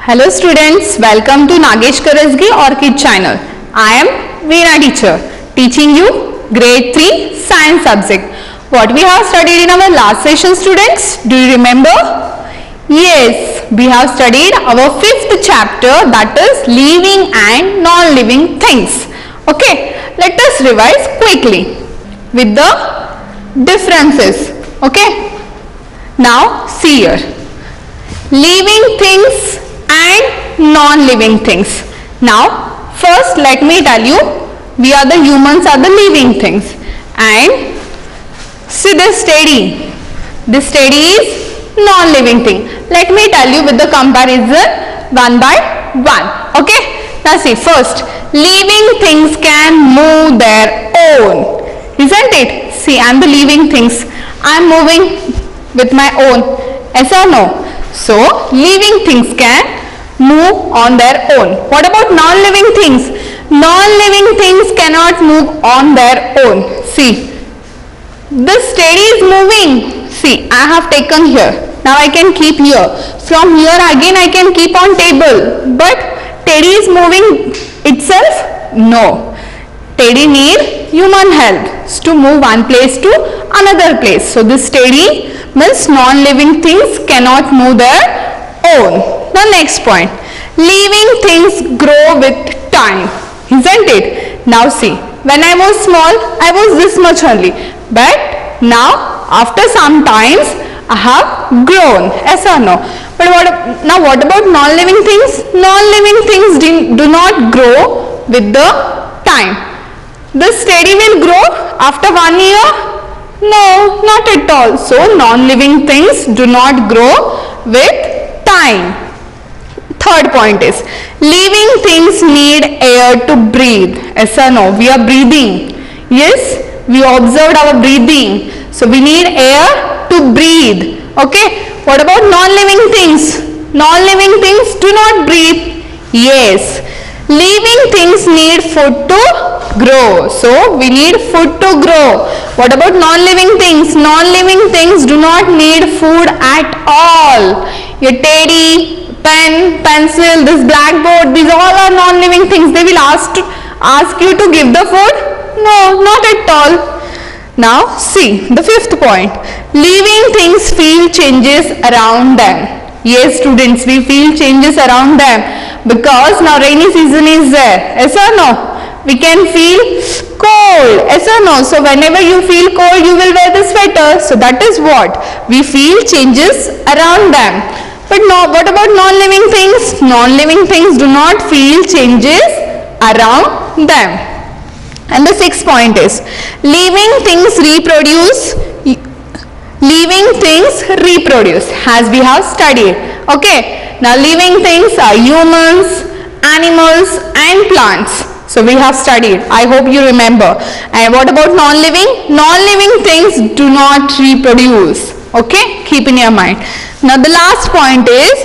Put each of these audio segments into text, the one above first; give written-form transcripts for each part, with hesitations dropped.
Hello students, welcome to Nagesh Karasgi Orchid channel. I am Veena teacher teaching you grade 3 science subject. What we have studied in our last session students, do you remember? Yes, we have studied our 5th chapter, that is living and non-living things. Okay, let us revise quickly with the differences. Okay, now see here, living things and non-living things. Now first let me tell you, we are the humans are the living things, and see this teddy is non-living thing. Let me tell you with the comparison one by one. Okay, now see, first living things can move their own, isn't it? See, I am the living things, I am moving with my own, yes or no? So living things can move on their own. What about non-living things? Non-living things cannot move on their own. See, this teddy is moving. See, I have taken here. Now I can keep here. From here again I can keep on table. But teddy is moving itself? No. Teddy need human help to move one place to another place. So this teddy means non-living things cannot move their own. The next point, living things grow with time, isn't it? Now see, when I was small, I was this much only, but now after some times I have grown, yes or no? But what about non-living things? Non-living things do not grow with the time. This teddy will grow after 1 year? No, not at all. So non-living things do not grow with time. Third point is, living things need air to breathe. Yes or no? We are breathing. Yes, we observed our breathing. So we need air to breathe. Okay. What about non-living things? Non-living things do not breathe. Yes. Living things need food to grow. So we need food to grow. What about non-living things? Non-living things do not need food at all. Your teddy, pen, pencil, this blackboard, these all are non-living things. They will ask you to give the food? No, not at all. Now see the 5th point. Living things feel changes around them. Yes students, we feel changes around them because now rainy season is there. Yes or no? We can feel cold. Yes or no? So whenever you feel cold, you will wear the sweater. So that is what we feel changes around them. But no, what about non-living things? Non-living things do not feel changes around them. And the 6th point is, living things reproduce. Living things reproduce, as we have studied. Okay. Now living things are humans, animals and plants. So we have studied. I hope you remember. And what about non-living? Non-living things do not reproduce. Okay. Keep in your mind. Now the last point is,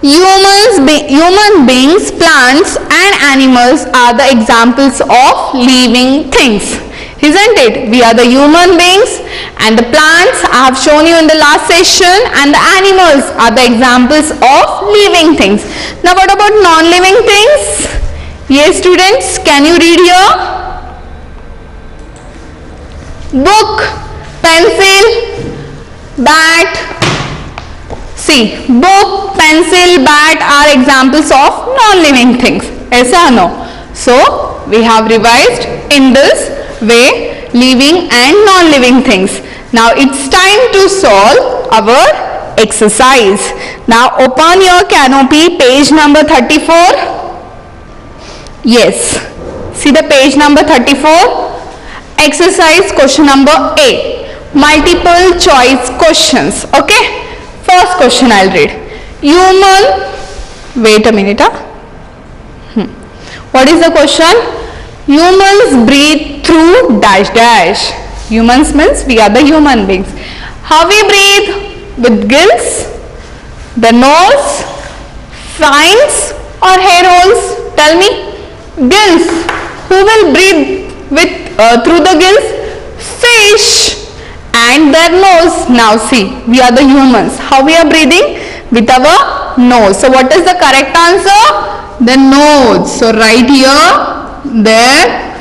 human beings, plants and animals are the examples of living things, isn't it? We are the human beings, and the plants I have shown you in the last session, and the animals are the examples of living things. Now what about non-living things? Yes students, can you read here? Book, pencil, bat. See, book, pencil, bat are examples of non-living things. Yes or no? So we have revised in this way living and non-living things. Now it's time to solve our exercise. Now open your canopy, page number 34. Yes, see the page number 34. Exercise question number A, multiple choice questions. Okay, first question I'll read. Wait a minute. What is the question? Humans breathe through dash dash. Humans means we are the human beings. How we breathe? With gills? The nose, fangs or hair holes? Tell me. Gills. Who will breathe through the gills? Fish. And their nose. Now see, we are the humans. How we are breathing? With our nose. So what is the correct answer? The nose. So write here their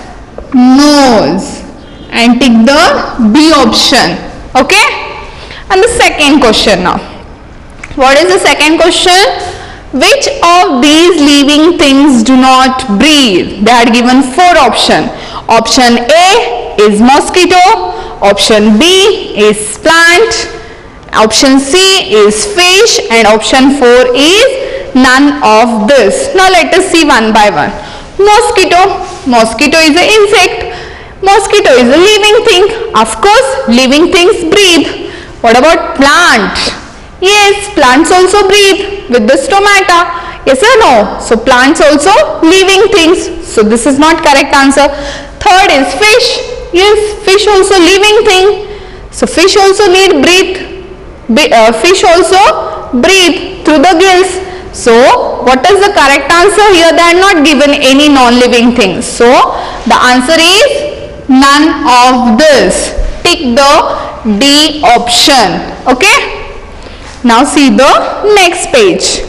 nose and tick the B option. Okay? And the second question now. What is the second question? Which of these living things do not breathe? They are given 4 options. Option A is mosquito. Option B is plant. Option C is fish. And option 4 is none of this. Now let us see one by one. Mosquito. Mosquito is an insect. Mosquito is a living thing. Of course, living things breathe. What about plant? Yes, plants also breathe with the stomata. Yes or no? So plants also living things. So this is not correct answer. Third is fish. Yes, fish also living thing. So fish also need breathe. Fish also breathe through the gills. So what is the correct answer here? They are not given any non-living things. So the answer is none of this. Tick the D option. Okay. Now see the next page.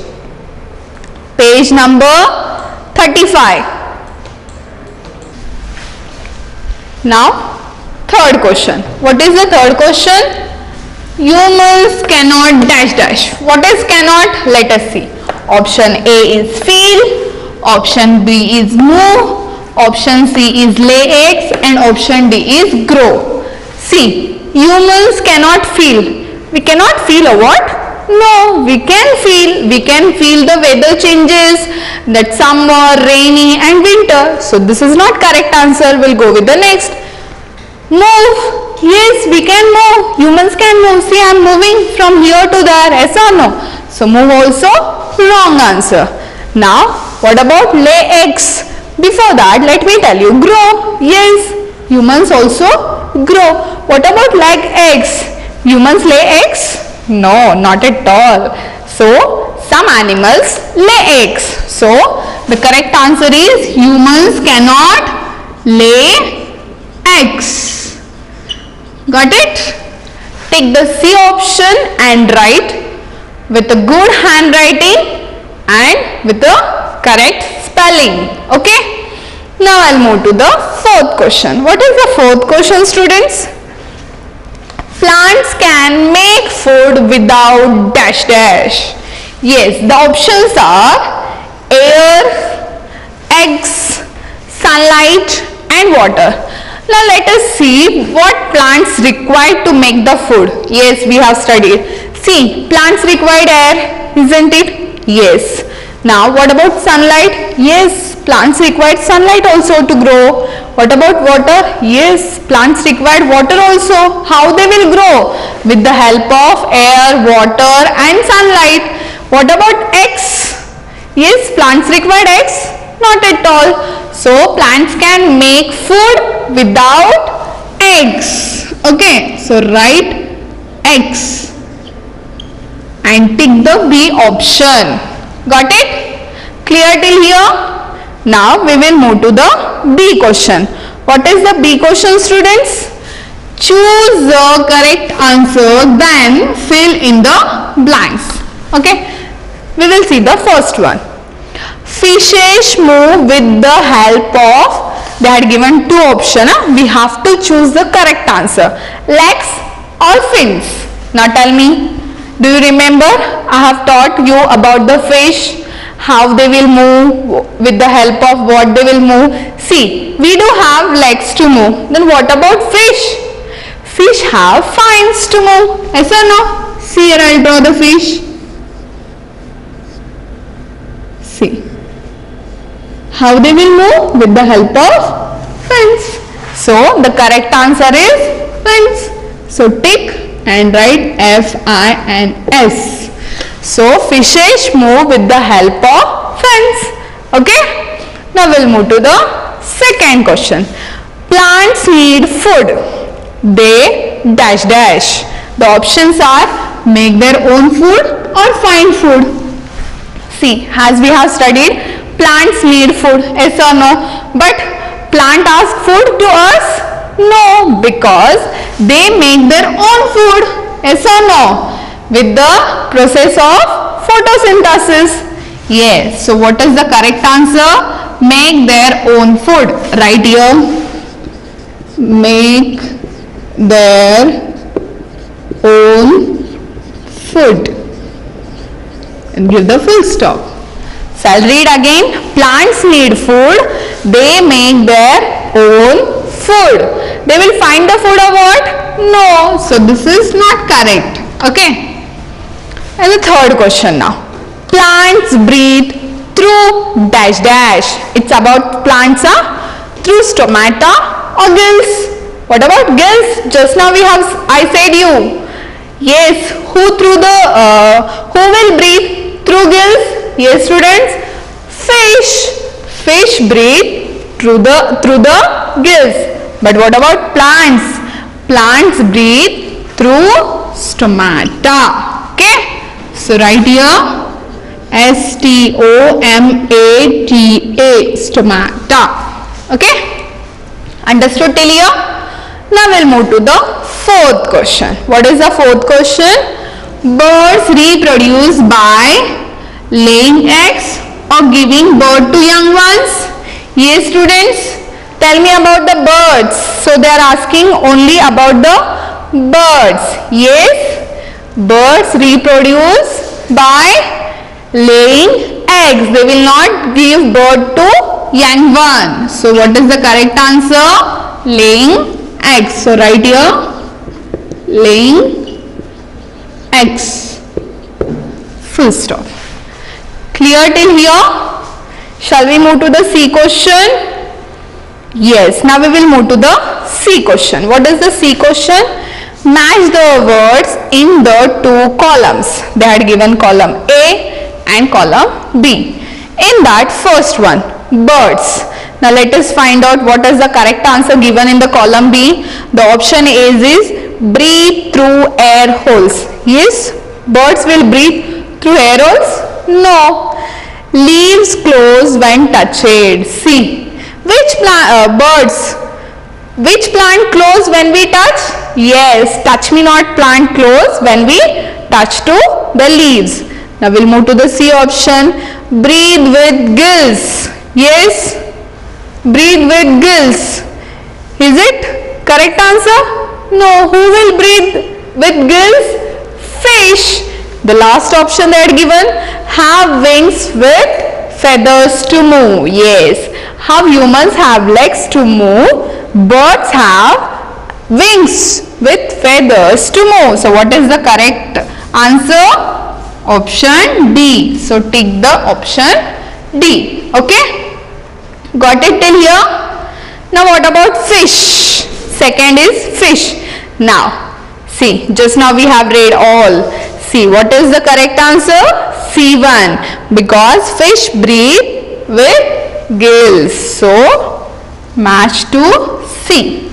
Page number 35. Now third question. What is the third question? Humans cannot dash dash. What is cannot? Let us see. Option A is feel. Option B is move. Option C is lay eggs. And option D is grow. See, humans cannot feel. We cannot feel a what? No, we can feel. We can feel the weather changes, that summer, rainy and winter. So this is not correct answer. We'll go with the next. Move. Yes, we can move. Humans can move. See, I am moving from here to there. Yes or no? So move also wrong answer. Now, what about lay eggs? Before that, let me tell you, grow. Yes, humans also grow. What about leg eggs? Humans lay eggs? No, not at all. So, some animals lay eggs. So, the correct answer is humans cannot lay eggs. Got it? Take the C option and write with a good handwriting and with the correct spelling. Okay? Now, I'll move to the fourth question. What is the fourth question, students? Plants can make food without dash dash. Yes, the options are air, eggs, sunlight and water. Now let us see what plants require to make the food. Yes, we have studied. See, plants require air, isn't it? Yes. Now what about sunlight? Yes, plants require sunlight also to grow. What about water? Yes, plants require water also. How they will grow? With the help of air, water and sunlight. What about eggs? Yes, plants require eggs? Not at all. So plants can make food without eggs. Okay, so write eggs and tick the B option. Got it? Clear till here? Now we will move to the B question. What is the B question, students? Choose the correct answer, then fill in the blanks. Okay? We will see the first one. Fishes move with the help of, they had given 2 options. We have to choose the correct answer. Legs or fins? Now tell me. Do you remember? I have taught you about the fish, how they will move, with the help of what they will move. See, we do have legs to move. Then what about fish? Fish have fins to move. Yes or no? See, here I will draw the fish. See how they will move with the help of fins. So the correct answer is fins. So tick and write F-I-N-S. So fishes move with the help of fins. Okay? Now we'll move to the second question. Plants need food. They dash dash. The options are make their own food or find food? See, as we have studied, plants need food, yes or no? But plant ask food to us? No, because they make their own food, yes or no? With the process of photosynthesis. Yes, so what is the correct answer? Make their own food. Right here, make their own food and give the full stop. So I'll read again. Plants need food. They make their own food. They will find the food or what? No. So this is not correct. Okay. And the third question now. Plants breathe through dash dash. It's about plants through stomata or gills. What about gills? Just now I said you. Yes, who will breathe through gills? Yes, students. Fish breathe through the gills. But what about plants? Plants breathe through stomata. Okay. So write here stomata, stomata. Okay. Understood till here? Now we'll move to the fourth question. What is the fourth question? Birds reproduce by laying eggs or giving birth to young ones? Yes, students. Tell me about the birds. So they are asking only about the birds. Yes, birds reproduce by laying eggs. They will not give birth to young one. So what is the correct answer? Laying eggs. So write here laying eggs. Full stop. Clear till here? Shall we move to the C question? Yes. Now we will move to the C question. What is the C question? Match the words in the two columns. They had given column A and column B. In that first one, birds. Now let us find out what is the correct answer given in the column B. The option A is breathe through air holes. Yes, birds will breathe through air holes? No. Leaves close when touched. See, which plant close when we touch? Yes, touch me not plant close when we touch to the leaves. Now we'll move to the C option. Breathe with gills. Yes, breathe with gills. Is it correct answer? No. Who will breathe with gills? Fish. The last option they had given, have wings with feathers to move. Yes. How humans have legs to move, birds have wings with feathers to move. So what is the correct answer? Option D. So tick the option D. Okay. Got it till here? Now what about fish? Second is fish. Now see, just now we have read all. See, what is the correct answer? C1, because fish breathe with gills. So match to C.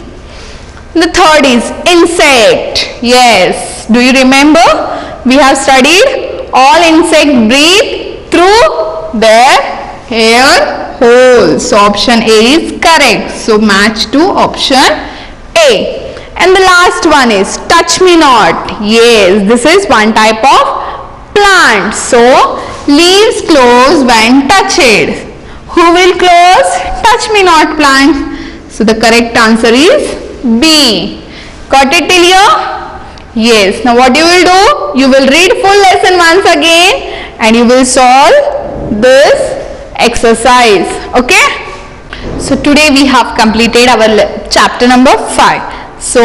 The third is insect. Yes. Do you remember? We have studied all insect breathe through their air holes. So option A is correct. So match to option A. And the last one is touch me not. Yes, this is one type of plant. So leaves close when touched. Who will close? Touch me not plant. So the correct answer is B. Got it till here? Yes. Now what you will do? You will read full lesson once again and you will solve this exercise. Okay? So today we have completed our chapter number 5. So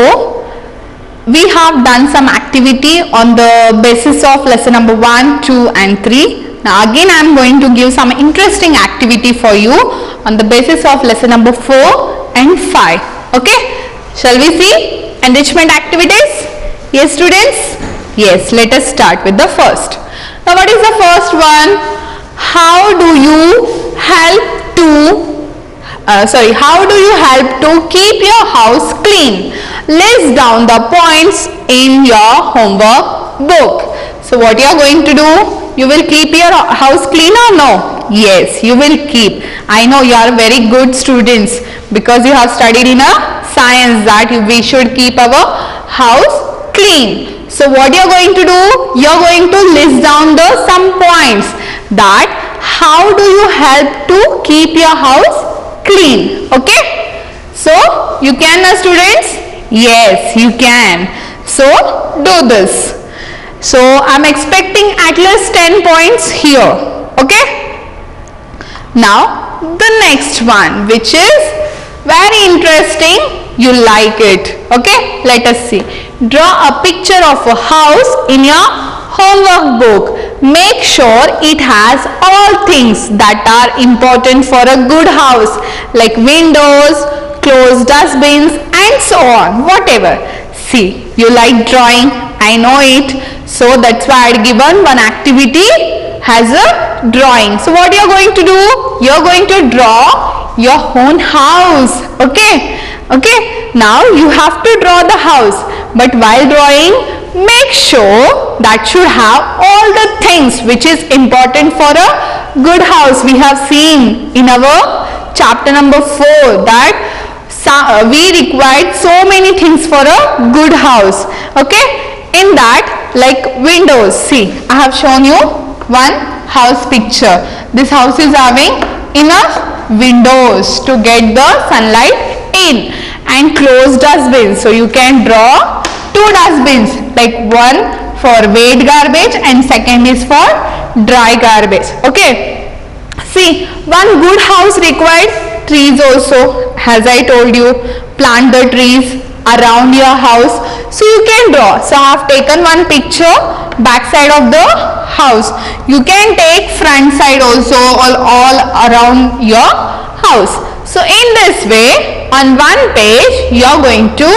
we have done some activity on the basis of lesson number 1, 2 and 3. Now again I am going to give some interesting activity for you on the basis of lesson number 4 and 5. Okay? Shall we see enrichment activities? Yes, students? Yes, let us start with the first. Now what is the first one? How do you help to keep your house clean? List down the points in your homework book. So what you are going to do? You will keep your house clean or no? Yes, you will keep. I know you are very good students because you have studied in a science that we should keep our house clean. So what you are going to do? You are going to list down the some points that how do you help to keep your house clean. Okay? So you can, students? Yes, you can. So do this. So I'm expecting at least 10 points here. Okay? Now the next one, which is very interesting. You like it. Okay? Let us see. Draw a picture of a house in your homework book. Make sure it has all things that are important for a good house, like windows, closed dustbins, and so on. Whatever. See, you like drawing. I know it. So that's why I had given one activity has a drawing. So what you are going to do? You are going to draw your own house. Okay? Okay? Now you have to draw the house. But while drawing, make sure that should have all the things which is important for a good house. We have seen in our chapter number 4 that we required so many things for a good house. Okay? In that, like windows, see, I have shown you one house picture. This house is having enough windows to get the sunlight in, and closed dustbins. So you can draw two dustbins, like one for wet garbage and second is for dry garbage. Okay? See, one good house required trees also. As I told you, plant the trees around your house. So you can draw. So I have taken one picture back side of the house. You can take front side also, all around your house. So in this way, on one page you are going to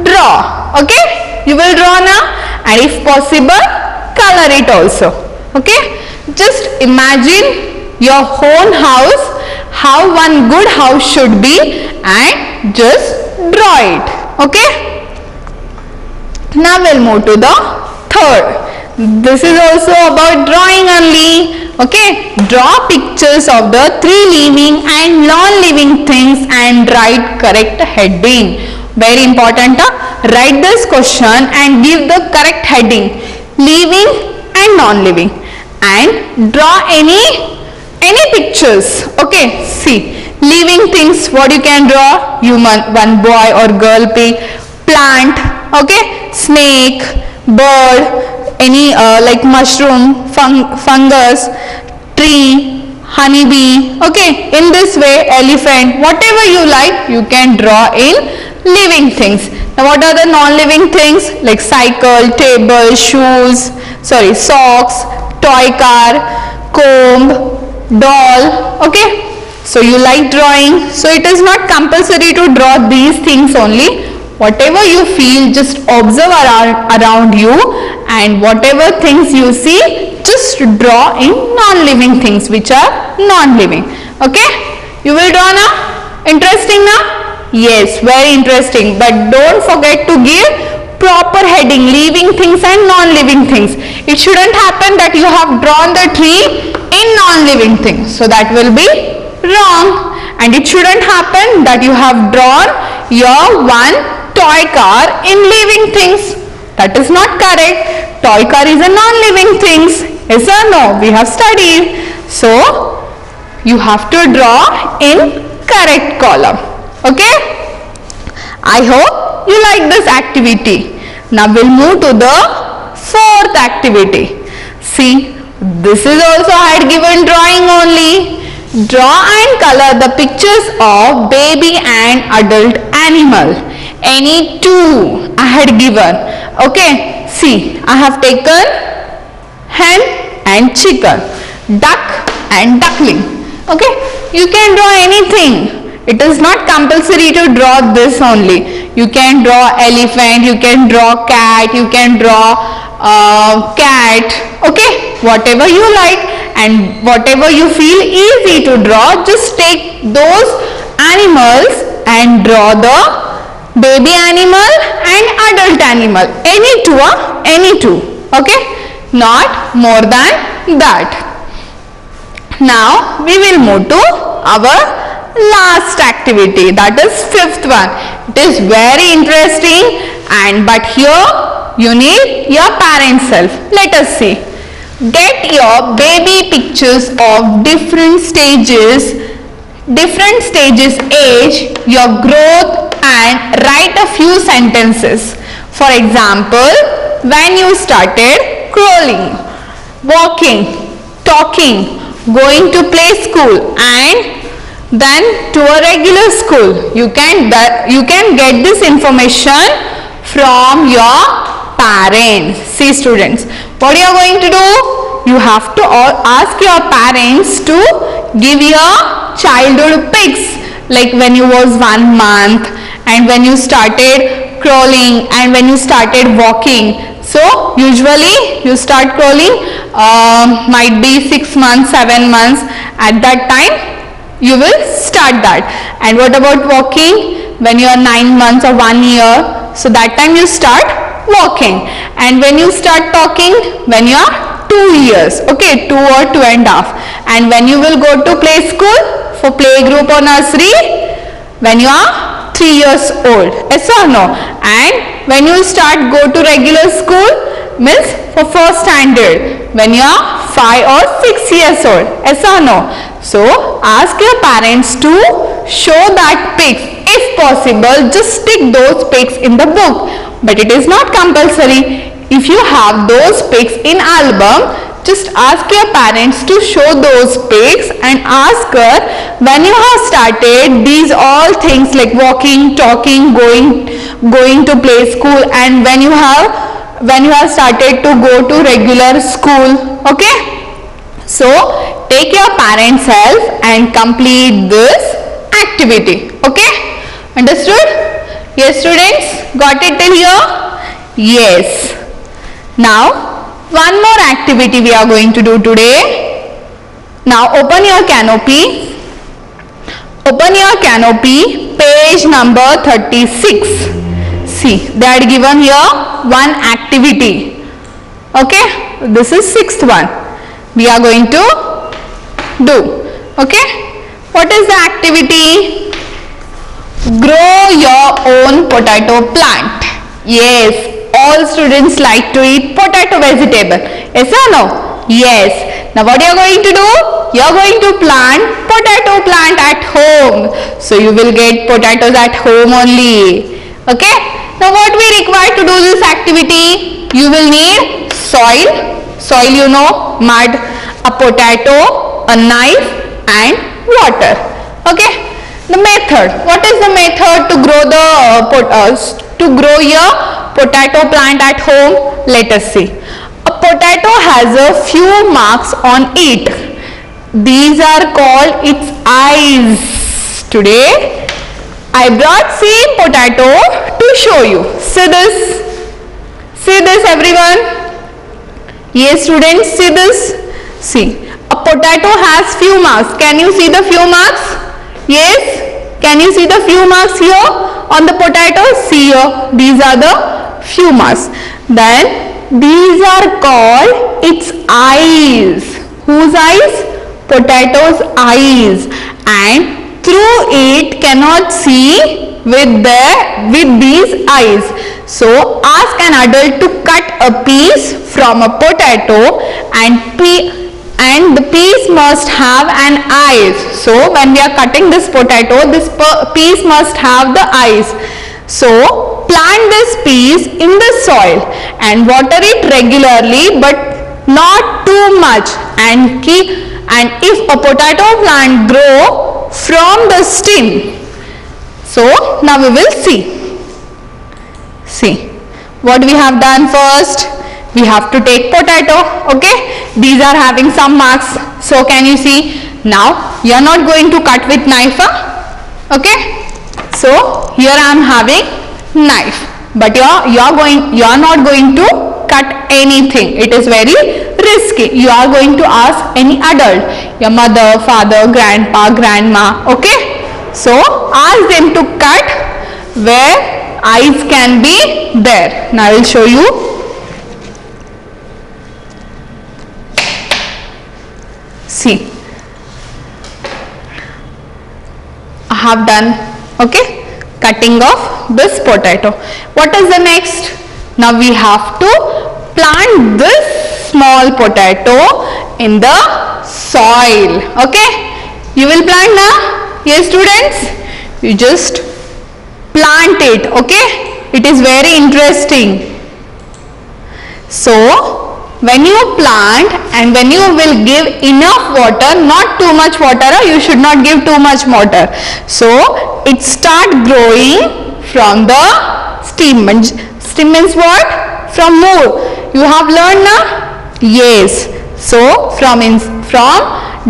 draw. Okay? You will draw now, and if possible color it also. Okay? Just imagine your own house, how one good house should be, and just draw it. Okay? Now we'll move to the third. This is also about drawing only. Okay? Draw pictures of the three living and non-living things and write correct heading. Very important. Write this question and give the correct heading. Living and non-living. And draw any pictures. Okay? See. Living things, what you can draw? Human, one boy or girl, pig, plant, okay, snake, bird, any like mushroom, fungus, tree, honeybee. Okay, in this way, elephant, whatever you like, you can draw in living things. Now what are the non-living things? Like cycle, table, shoes, socks, toy car, comb, doll. Okay, so you like drawing. So it is not compulsory to draw these things only. Whatever you feel, just observe around you, and whatever things you see, just draw in non-living things which are non-living. Okay? You will draw now? Interesting now? Yes, very interesting. But don't forget to give proper heading, living things and non-living things. It shouldn't happen that you have drawn the tree in non-living things. So that will be wrong. And it shouldn't happen that you have drawn your one toy car in living things. That is not correct. Toy car is a non-living things. Yes or no? We have studied. So you have to draw in correct column. Okay? I hope you like this activity. Now we'll move to the fourth activity. See, this is also I had given drawing only. Draw and color the pictures of baby and adult animal. Any two I had given. Okay, see, I have taken hen and chicken, duck and duckling. Okay, you can draw anything. It is not compulsory to draw this only. You can draw elephant, you can draw cat, you can draw cat. Okay, whatever you like and whatever you feel easy to draw, just take those animals and draw the baby animal and adult animal. Any two. Okay. not more than that. Now we will move to our last activity, that is fifth one. It is very interesting, and but here you need your parents' help. Let us see. Get your baby pictures of different stages age, your growth, and write a few sentences. For example, when you started crawling, walking, talking, going to play school, and then to a regular school. You can get this information from your parents. See students, what you are going to do? You have to ask your parents to give your childhood pics, like when you was 1 month, and when you started crawling, and when you started walking. So usually you start crawling might be 6 months, 7 months. At that time you will start that. And what about walking? When you are 9 months or 1 year, so that time you start walking. And when you start talking, when you are 2 years, okay, 2 or 2.5. And when you will go to play school for playgroup or nursery, when you are 3 years old, yes or no? And when you start go to regular school, means for first standard, when you are 5 or 6 years old, yes or no? So ask your parents to show that pics. If possible, just stick those pics in the book, but it is not compulsory. If you have those pics in album, just ask your parents to show those pics and ask her, when you have started these all things like walking, talking, going to play school, and when you have started to go to regular school, okay? So take your parents' help and complete this activity, okay? Understood? Yes students, got it till here? Yes. Now one more activity we are going to do today. Now open your canopy. Open your canopy, page number 36. See, they are given here one activity. Okay, this is sixth one we are going to do. Okay, what is the activity? Grow your own potato plant. Yes, all students like to eat potato vegetable. Yes or no? Yes. Now what you are going to do? You are going to plant potato plant at home. So you will get potatoes at home only. Okay. Now what we require to do this activity? You will need soil. Soil, you know, mud, a potato, a knife, and water. Okay. The method. What is the method to grow your potato plant at home? Let us see. A potato has a few marks on it. These are called its eyes. Today I brought same potato to show you. See this? See this everyone? Yes students, see this? See, a potato has few marks. Can you see the few marks? Yes? Can you see the few marks here on the potato? See here, these are the few marks. Then these are called its eyes. Whose eyes? Potato's eyes. And through it cannot see with these eyes. So ask an adult to cut a piece from a potato, and the piece must have an eyes. So when we are cutting this potato, this piece must have the eyes. So plant this piece in the soil and water it regularly, but not too much, and if a potato plant grow from the stem. So now we will see what we have done. First we have to take potato. Okay, these are having some marks. So can you see? Now you are not going to cut with knife, okay? So here I am having knife, but you are not going to cut anything. It is very risky. You are going to ask any adult, your mother, father, grandpa, grandma, okay? So ask them to cut where eyes can be there. Now I will show you. See, I have done, okay, cutting of this potato. What is the next? Now we have to plant this small potato in the soil. Okay, you will plant now? Yes, students, you just plant it. Okay, it is very interesting. So when you plant and when you will give enough water, not too much water, you should not give too much water. So it start growing from the stem. Stem means what? From more. You have learned now? Yes. So from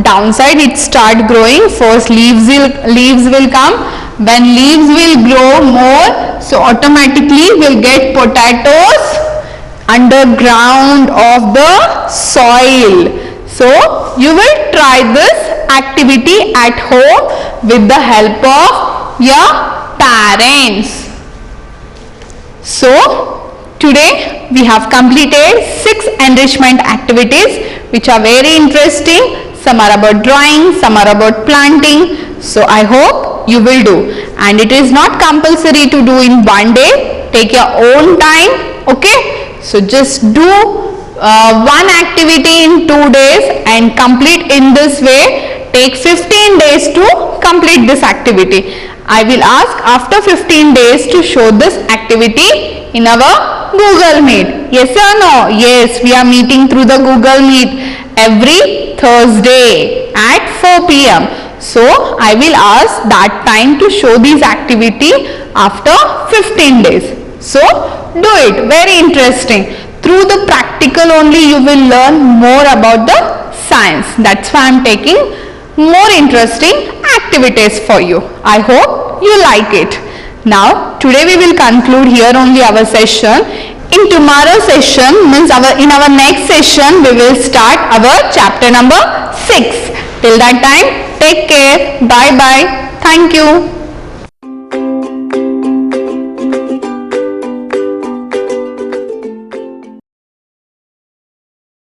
downside it start growing. First leaves will come. When leaves will grow more, so automatically we'll get potatoes underground of the soil. So you will try this activity at home with the help of your parents. So today we have completed 6 enrichment activities which are very interesting. Some are about drawing, some are about planting. So I hope you will do, and it is not compulsory to do in one day. Take your own time. Okay. So just do one activity in 2 days and complete in this way. Take 15 days to complete this activity. I will ask after 15 days to show this activity in our Google Meet. Yes or no? Yes, we are meeting through the Google Meet every Thursday at 4 p.m. So I will ask that time to show this activity after 15 days. So do it, very interesting. Through the practical only you will learn more about the science. That's why I am taking more interesting activities for you. I hope you like it. Now today we will conclude here only our session. In tomorrow's session, means in our next session we will start our chapter number 6. Till that time, take care. Bye bye. Thank you.